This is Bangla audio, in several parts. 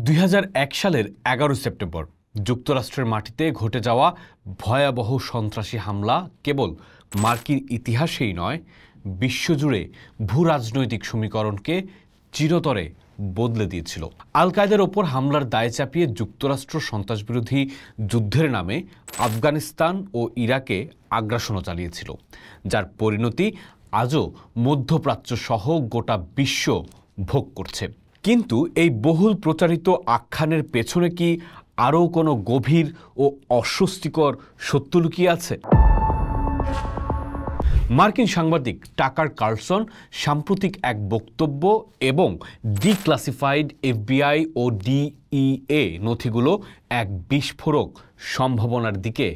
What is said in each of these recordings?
২০০১ সালের ১১ সেপ্টেম্বর যুক্তরাষ্ট্রের মাটিতে ঘটে যাওয়া ভয়াবহ সন্ত্রাসী হামলা কেবল মার্কিন ইতিহাসেই নয়, বিশ্বজুড়ে ভূরাজনৈতিক সমীকরণকে চিরতরে বদলে দিয়েছিল। আল কায়েদার ওপর হামলার দায় চাপিয়ে যুক্তরাষ্ট্র সন্ত্রাসবিরোধী যুদ্ধের নামে আফগানিস্তান ও ইরাকে আগ্রাসনও চালিয়েছিল, যার পরিণতি আজও মধ্যপ্রাচ্য সহ গোটা বিশ্ব ভোগ করছে। কিন্তু এই বহুল প্রচারিত আখ্যানের পেছনে কি আরও কোনো গভীর ও অস্বস্তিকর সত্য লুকিয়ে আছে? মার্কিন সাংবাদিক টাকার কার্লসন সাম্প্রতিক এক বক্তব্য এবং ডিক্লাসিফাইড এফবিআই ও ডিইএ নথিগুলো এক বিস্ফোরক সম্ভাবনার দিকে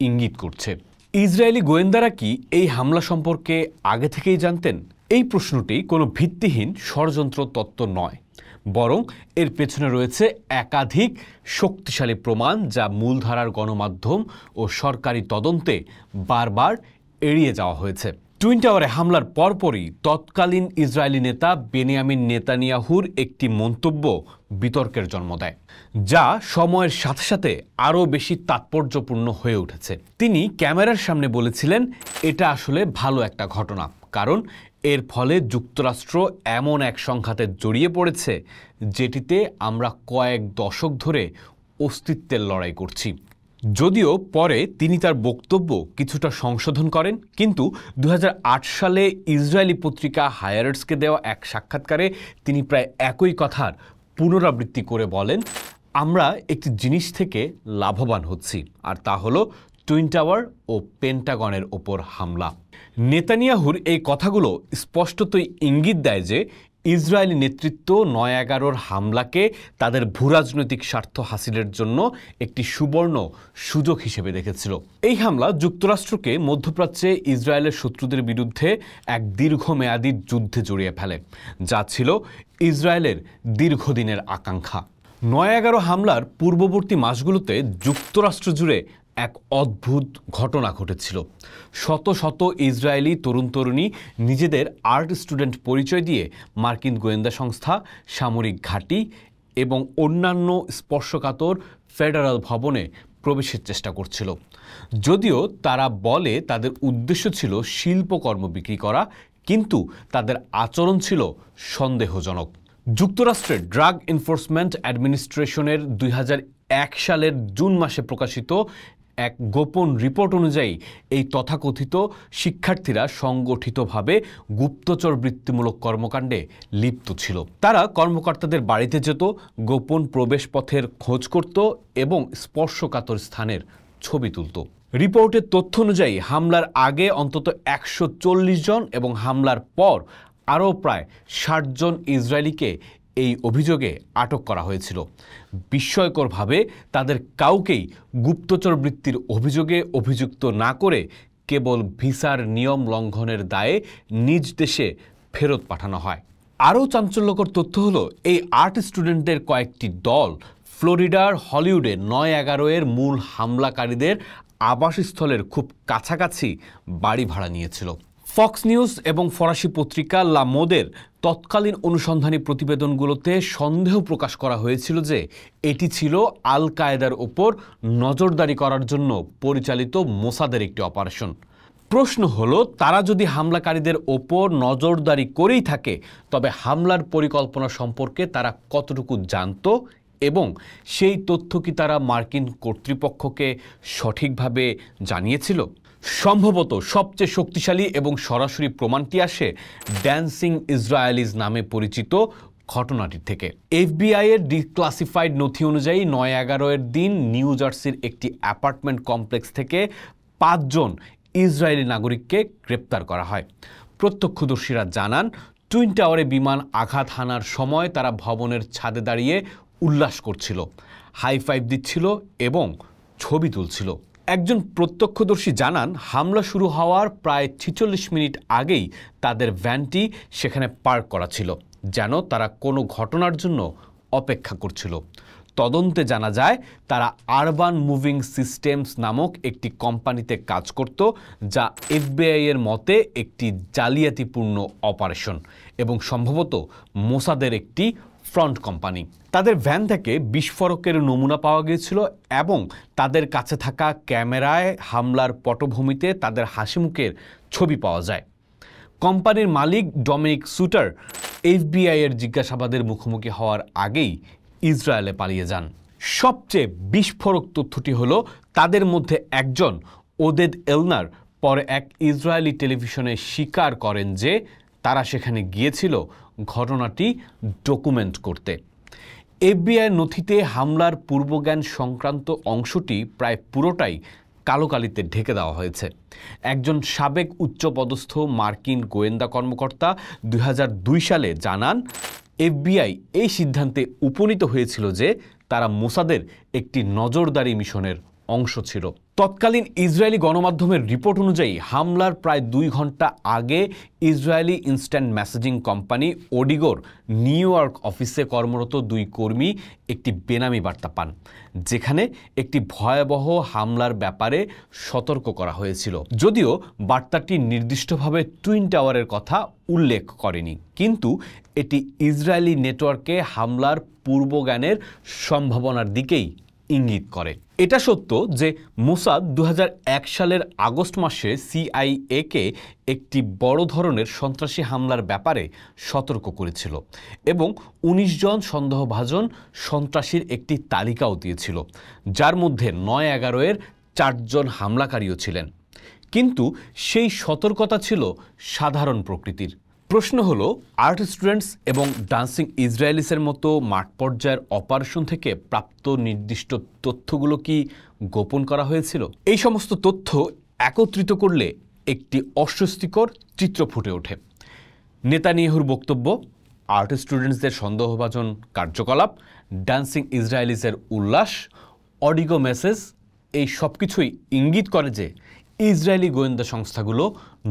ইঙ্গিত করছে। ইসরায়েলি গোয়েন্দারা কি এই হামলা সম্পর্কে আগে থেকেই জানতেন? এই প্রশ্নটি কোনো ভিত্তিহীন ষড়যন্ত্র তত্ত্ব নয়, বরং এর পেছনে রয়েছে একাধিক শক্তিশালী প্রমাণ যা মূলধারার গণমাধ্যম ও সরকারি তদন্তে বারবার এড়িয়ে যাওয়া হয়েছে। টুইন টাওয়ারে হামলার পরপরই তৎকালীন ইসরায়েলি নেতা বেনিয়ামিন নেতানিয়াহুর একটি মন্তব্য বিতর্কের জন্ম দেয়, যা সময়ের সাথে সাথে আরও বেশি তাৎপর্যপূর্ণ হয়ে উঠেছে। তিনি ক্যামেরার সামনে বলেছিলেন, এটা আসলে ভালো একটা ঘটনা, কারণ এর ফলে যুক্তরাষ্ট্র এমন এক সংঘাতে জড়িয়ে পড়েছে যেটিতে আমরা কয়েক দশক ধরে অস্তিত্বের লড়াই করছি। যদিও পরে তিনি তার বক্তব্য কিছুটা সংশোধন করেন, কিন্তু ২০০৮ সালে ইসরায়েলি পত্রিকা হায়ারেটসকে দেওয়া এক সাক্ষাৎকারে তিনি প্রায় একই কথার পুনরাবৃত্তি করে বলেন, আমরা একটি জিনিস থেকে লাভবান হচ্ছি, আর তা হলো টুইন টাওয়ার ও পেন্টাগনের ওপর হামলা। নেতানিয়াহুর এই কথাগুলো স্পষ্টতই ইঙ্গিত দেয় যে ইসরায়েলি নেতৃত্ব ৯/১১ হামলাকে তাদের ভূরাজনৈতিক স্বার্থ হাসিলের জন্য একটি সুবর্ণ সুযোগ হিসেবে দেখেছিল। এই হামলা যুক্তরাষ্ট্রকে মধ্যপ্রাচ্যে ইসরায়েলের শত্রুদের বিরুদ্ধে এক দীর্ঘমেয়াদী যুদ্ধে জড়িয়ে ফেলে, যা ছিল ইসরায়েলের দীর্ঘদিনের আকাঙ্ক্ষা। ৯/১১ হামলার পূর্ববর্তী মাসগুলোতে যুক্তরাষ্ট্র জুড়ে এক অদ্ভুত ঘটনা ঘটেছিল। শত শত ইসরায়েলি তরুণ তরুণী নিজেদের আর্ট স্টুডেন্ট পরিচয় দিয়ে মার্কিন গোয়েন্দা সংস্থা, সামরিক ঘাঁটি এবং অন্যান্য স্পর্শকাতর ফেডারাল ভবনে প্রবেশের চেষ্টা করছিল। যদিও তারা বলে তাদের উদ্দেশ্য ছিল শিল্পকর্ম বিক্রি করা, কিন্তু তাদের আচরণ ছিল সন্দেহজনক। যুক্তরাষ্ট্রের ড্রাগ এনফোর্সমেন্ট অ্যাডমিনিস্ট্রেশনের ২০০১ সালের জুন মাসে প্রকাশিত এক গোপন রিপোর্ট অনুযায়ী এই তথাকথিত শিক্ষার্থীরা সংগঠিতভাবে গুপ্তচর বৃত্তিমূলক কর্মকাণ্ডে লিপ্ত ছিল। তারা কর্মকর্তাদের বাড়িতে যেত, গোপন প্রবেশপথের খোঁজ করত এবং স্পর্শকাতর স্থানের ছবি তুলত। রিপোর্টের তথ্য অনুযায়ী হামলার আগে অন্তত ১৪০ জন এবং হামলার পর আরও প্রায় ৬০ জন ইসরায়েলিকে এই অভিযোগে আটক করা হয়েছিল। বিস্ময়করভাবে তাদের কাউকেই গুপ্তচর বৃত্তির অভিযোগে অভিযুক্ত না করে কেবল ভিসার নিয়ম লঙ্ঘনের দায়ে নিজ দেশে ফেরত পাঠানো হয়। আরও চাঞ্চল্যকর তথ্য হলো, এই আর্ট স্টুডেন্টদের কয়েকটি দল ফ্লোরিডার হলিউডে ৯/১১ মূল হামলাকারীদের আবাসস্থলের খুব কাছাকাছি বাড়ি ভাড়া নিয়েছিল। ফক্স নিউজ এবং ফরাসি পত্রিকা লা মোদের তৎকালীন অনুসন্ধানী প্রতিবেদনগুলোতে সন্দেহ প্রকাশ করা হয়েছিল যে এটি ছিল আল কায়েদার ওপর নজরদারি করার জন্য পরিচালিত মোসাদের একটি অপারেশন। প্রশ্ন হলো, তারা যদি হামলাকারীদের ওপর নজরদারি করেই থাকে, তবে হামলার পরিকল্পনা সম্পর্কে তারা কতটুকু জানত এবং সেই তথ্য কি তারা মার্কিন কর্তৃপক্ষকে সঠিকভাবে জানিয়েছিল? সম্ভবত সবচেয়ে শক্তিশালী এবং সরাসরি প্রমাণটি আসে ড্যান্সিং ইসরায়েলিজ নামে পরিচিত ঘটনাটির থেকে। এফবিআই এর ডিক্লাসিফাইড নথি অনুযায়ী ৯/১১ দিন নিউ জার্সির একটি অ্যাপার্টমেন্ট কমপ্লেক্স থেকে ৫ জন ইসরায়েলি নাগরিককে গ্রেপ্তার করা হয়। প্রত্যক্ষদর্শীরা জানান, টুইন টাওয়ারে বিমান আঘাত হানার সময় তারা ভবনের ছাদে দাঁড়িয়ে উল্লাস করছিল, হাই ফাইভ দিচ্ছিল এবং ছবি তুলছিল। একজন প্রত্যক্ষদর্শী জানান, হামলা শুরু হওয়ার প্রায় ৪৬ মিনিট আগেই তাদের ভ্যানটি সেখানে পার্ক করা ছিল, যেন তারা কোনো ঘটনার জন্য অপেক্ষা করছিল। তদন্তে জানা যায় তারা আরবান মুভিং সিস্টেমস নামক একটি কোম্পানিতে কাজ করত, যা এফবিআই এর মতে একটি জালিয়াতিপূর্ণ অপারেশন এবং সম্ভবত মোসাদের একটি ফ্রন্ট কোম্পানি। তাদের ভ্যান থেকে বিস্ফোরকের নমুনা পাওয়া গিয়েছিল এবং তাদের কাছে থাকা ক্যামেরায় হামলার পটভূমিতে তাদের হাসিমুখের ছবি পাওয়া যায়। কোম্পানির মালিক ডমিনিক সুটার এফবিআই এর জিজ্ঞাসাবাদের মুখোমুখি হওয়ার আগেই ইসরায়েলে পালিয়ে যান। সবচেয়ে বিস্ফোরক তথ্যটি হলো তাদের মধ্যে একজন ওদেদ এলনার পরে এক ইসরায়েলি টেলিভিশনে স্বীকার করেন যে তারা সেখানে গিয়েছিল ঘটনাটি ডকুমেন্ট করতে। এফবিআই নথিতে হামলার পূর্বজ্ঞান সংক্রান্ত অংশটি প্রায় পুরোটাই কালো কালিতে ঢেকে দেওয়া হয়েছে। একজন সাবেক উচ্চপদস্থ মার্কিন গোয়েন্দা কর্মকর্তা 2002 সালে জানান, এফবিআই এই সিদ্ধান্তে উপনীত হয়েছিল যে তারা মোসাদের একটি নজরদারি মিশনের অংশ ছিল। তৎকালীন ইসরায়েলি গণমাধ্যমের রিপোর্ট অনুযায়ী হামলার প্রায় 2 ঘন্টা আগে ইসরায়েলি ইনস্ট্যান্ট মেসেজিং কোম্পানি ওডিগোর নিউ ইয়র্ক অফিসে কর্মরত 2 কর্মী একটি বেনামি বার্তা পান, যেখানে একটি ভয়াবহ হামলার ব্যাপারে সতর্ক করা হয়েছিল। যদিও বার্তাটি নির্দিষ্টভাবে টুইন টাওয়ারের কথা উল্লেখ করেনি, কিন্তু এটি ইসরায়েলি নেটওয়ার্কে হামলার পূর্বজ্ঞানের সম্ভাবনার দিকেই ইঙ্গিত করে। এটা সত্য যে মোসাদ 2001 সালের আগস্ট মাসে সিআইএকে একটি বড় ধরনের সন্ত্রাসী হামলার ব্যাপারে সতর্ক করেছিল এবং 19 জন সন্দেহভাজন সন্ত্রাসীর একটি তালিকাও দিয়েছিল, যার মধ্যে 9/11 এর 4 জন হামলাকারীও ছিলেন। কিন্তু সেই সতর্কতা ছিল সাধারণ প্রকৃতির। প্রশ্ন হলো, আর্ট স্টুডেন্টস এবং ডান্সিং ইসরায়েলিসের মতো মাঠ পর্যায়ের অপারেশন থেকে প্রাপ্ত নির্দিষ্ট তথ্যগুলো কি গোপন করা হয়েছিল? এই সমস্ত তথ্য একত্রিত করলে একটি অস্বস্তিকর চিত্র ফুটে ওঠে। নেতানিয়াহুর বক্তব্য, আর্ট স্টুডেন্টসদের সন্দেহভাজন কার্যকলাপ, ডান্সিং ইসরায়েলিসের উল্লাস, অডিগো মেসেজ, এই সব কিছুই ইঙ্গিত করে যে ইসরায়েলি গোয়েন্দা সংস্থাগুলো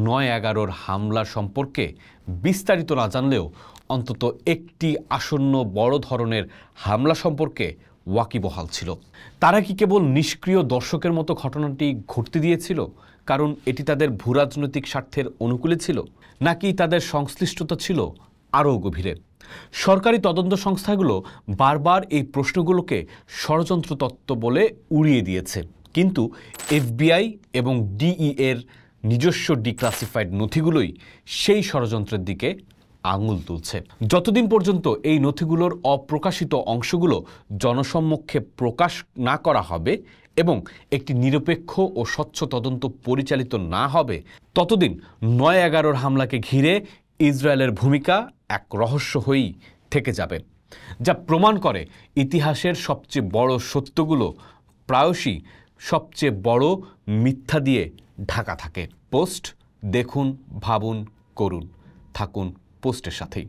9/11 হামলা সম্পর্কে বিস্তারিত না জানলেও অন্তত একটি আসন্ন বড় ধরনের হামলা সম্পর্কে ওয়াকিবহাল ছিল। তারা কি কেবল নিষ্ক্রিয় দর্শকের মতো ঘটনাটি ঘটতে দিয়েছিল কারণ এটি তাদের ভূরাজনৈতিক স্বার্থের অনুকূলে ছিল, নাকি তাদের সংশ্লিষ্টতা ছিল আরও গভীরে? সরকারি তদন্ত সংস্থাগুলো বারবার এই প্রশ্নগুলোকে ষড়যন্ত্র তত্ত্ব বলে উড়িয়ে দিয়েছে, কিন্তু এফবিআই এবং ডিইএর নিজস্ব ডিক্লাসিফাইড নথিগুলোই সেই ষড়যন্ত্রের দিকে আঙুল তুলছে। যতদিন পর্যন্ত এই নথিগুলোর অপ্রকাশিত অংশগুলো জনসম্মুখে প্রকাশ না করা হবে এবং একটি নিরপেক্ষ ও স্বচ্ছ তদন্ত পরিচালিত না হবে, ততদিন 9/11 হামলাকে ঘিরে ইসরায়েলের ভূমিকা এক রহস্য হয়েই থেকে যাবে, যা প্রমাণ করে ইতিহাসের সবচেয়ে বড় সত্যগুলো প্রায়শই সবচেয়ে বড় মিথ্যা দিয়ে ঢাকা থাকে। পোস্ট দেখুন, ভাবুন, করুন, থাকুন পোস্টের সাথেই।